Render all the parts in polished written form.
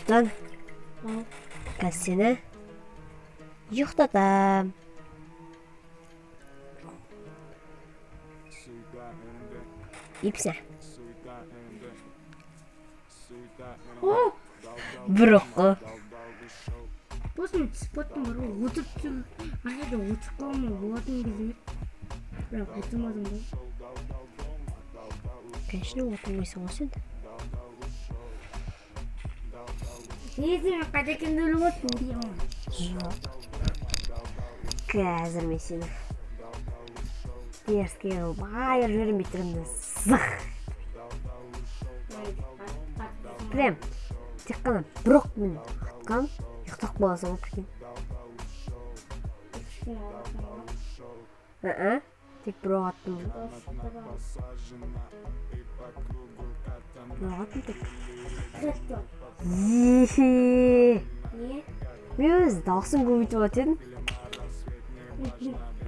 Sultan. Gel seni. Yuhladım. İpse. Бұрықы. После спорттың бұры өтіп жүр. Ана өтіп қалмай болатын кезіме. Бірақ өтімадым ғой. Конечно, отырмайсың ғой сен. Несімен қайда екенді өліп отырмын деймін. Қазір мен сені теріске байыр жібермей тұрмын. Зық. Прям тек қана бұрықпен атқан ұйықтап қаласың ғой прикинь. Тек бұрық аттым. Бұрық аттым тек. Не? Мен өз дауысын көбейтіп атедім.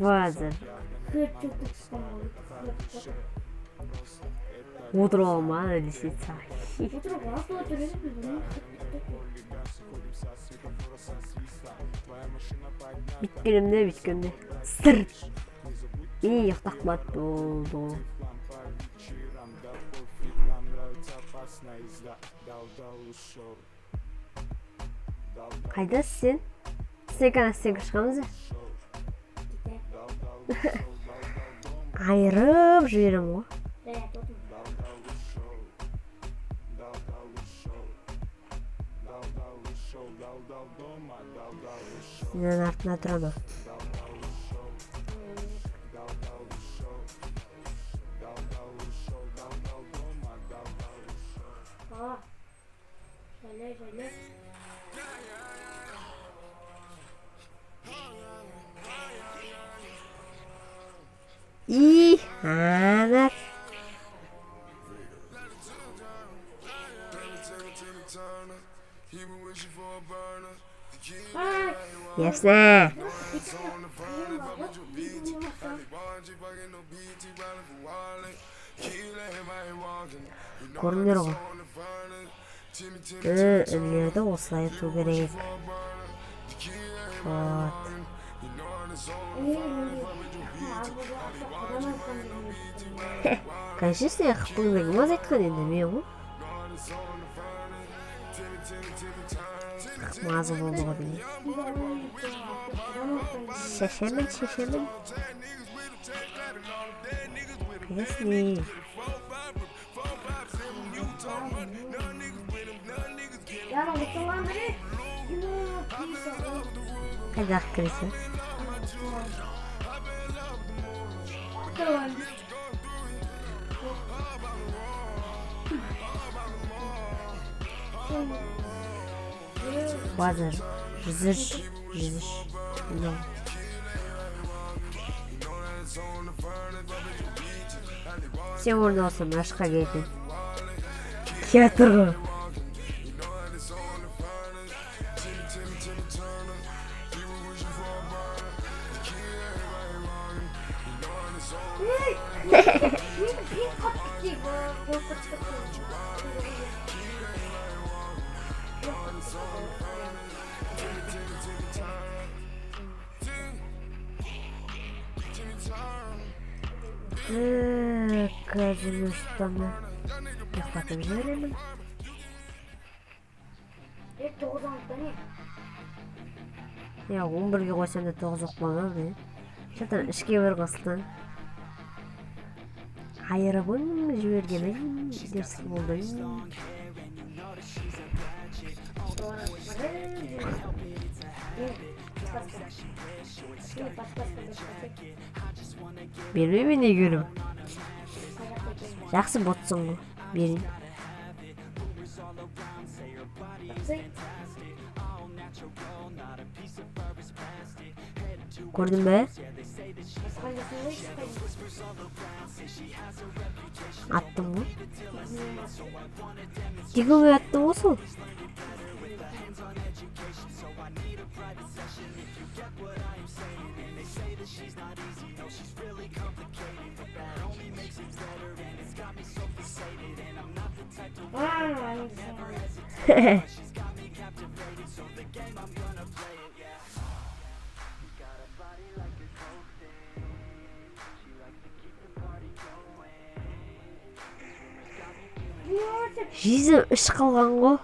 Базар. Отырып алма, лисица. Біткенімде. Сыр. Ұйықтап болды. Қайдасың сен? Стекан шығамыз ба? Айырып жіберем ғой. Сенен артына тұрама. Şöyle. İyi, ana. Ясно. Көрінер ғой. Үнлерді осылай ету керек. Вот. Конечно, қыпылдың маз айтқан енді мен ғой. Мазы болды ғой дейін. Шешемін. Конечно. Қайда кіресің? Базар. Жүзіш. Сен орын алсам ашқа келді. Театр ғой. Қазір ұстаны ұйықтатып жіберемін. 11-ге қойсам да 9 оқпаған ғой. Шатан ішке бір қосылдан айырыбың жібергенің дерсіз болдың. Берме мен не көрім. Жақсы ботсың ғой. Берейін. Көрдің бе? Аттың ғой. Дегіңе аттың ғой сол. Жүзім іш қалған ғой.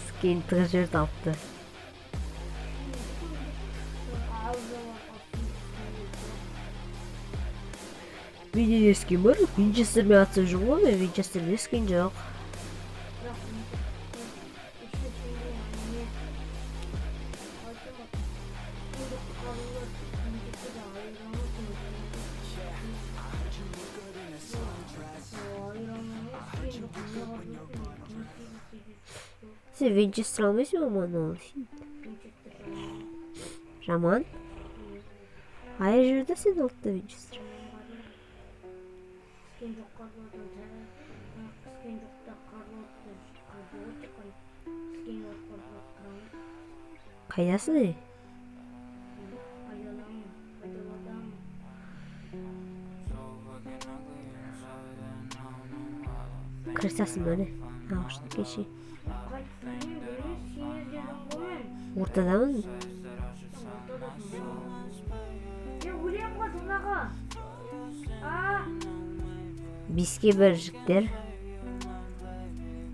Скин тығыр алыпты. Менде скин бар, Винчестермен атсам жоқ ғой, мен Винчестерде скин жоқ. Sen Winchester almışsın ama ne olsun? Raman? Hayır, şurada sen altta Winchester. Kaydasın ne? Kırsasın böyle. Ağustos geçi. Ortada mı? Биске бір жіктер.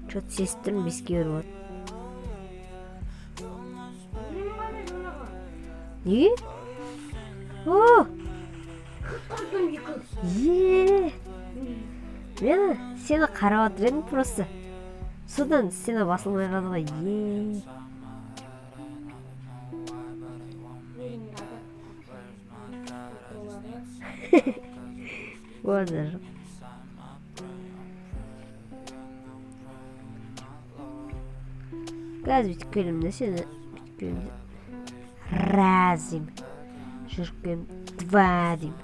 Чот сестірім биске бір болады. Неге? О! Мен сені қарап отыр едім просто. Содан сені басылмай қалды ғой. Болады жоқ. Қазір бүйтіп келемін де сені бүйтіп келемін де раз деймін, жүріп келемін два деймін.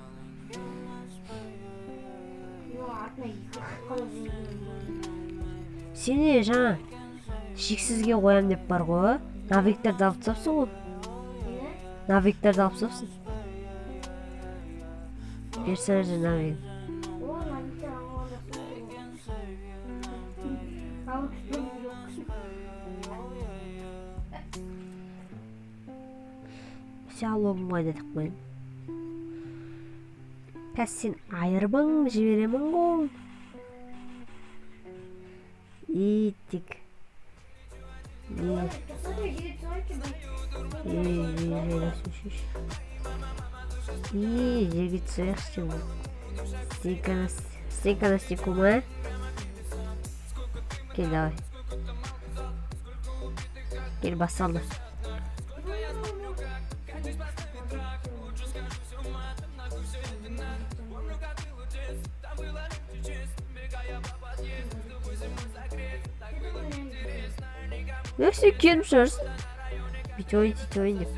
Сені жаңа шексізге қоям деп бар ғой, навиктарды алып тастапсың ғой. Навиктарды алып тастапсың. Персонажы навик. Сәлом қайда деп қойын. Қазір сен айырмаң жіберемін ғой. Иттік. Жерге түсірекші ғой. Стенка на стенку ма? Кел, давай. Кел, басалды. Ne sen gelmişsin? Bir oyun деп.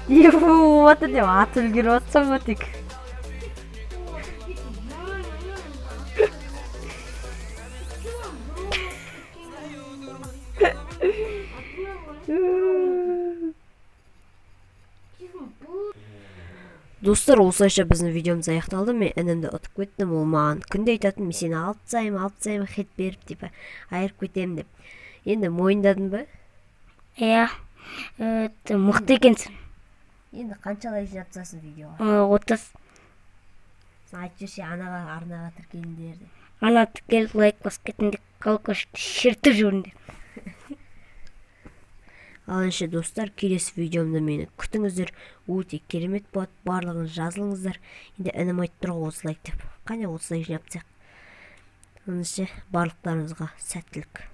Вот это ат үлгеріп атсам ба тек. Достар, осылайша біздің видеомыз аяқталды. Мен інімді ұтып кеттім. Ол маған күнде айтатын, мен сені алып тастаймын, хет беріп, типа, айырып кетемін деп. Енді мойындадың ба? Иә, мықты екенсің. Енді қаншалай жинап тастайсың видеоға? 30. Сен айтып жүрсе анаға, арнаға тіркеліңдер. Ана тіркеліп лайк басып кетіңдер, колокольчикті шертіп жүріңдер. Ал енді достар, келесі видеомда мені күтіңіздер. Өте керемет болады. Барлығын жазылыңыздар. Енді інім айтып тұр ғой 30 лайк деп. Қане 30 лайк жинап тастайық. Енді барлықтарыңызға сәттілік.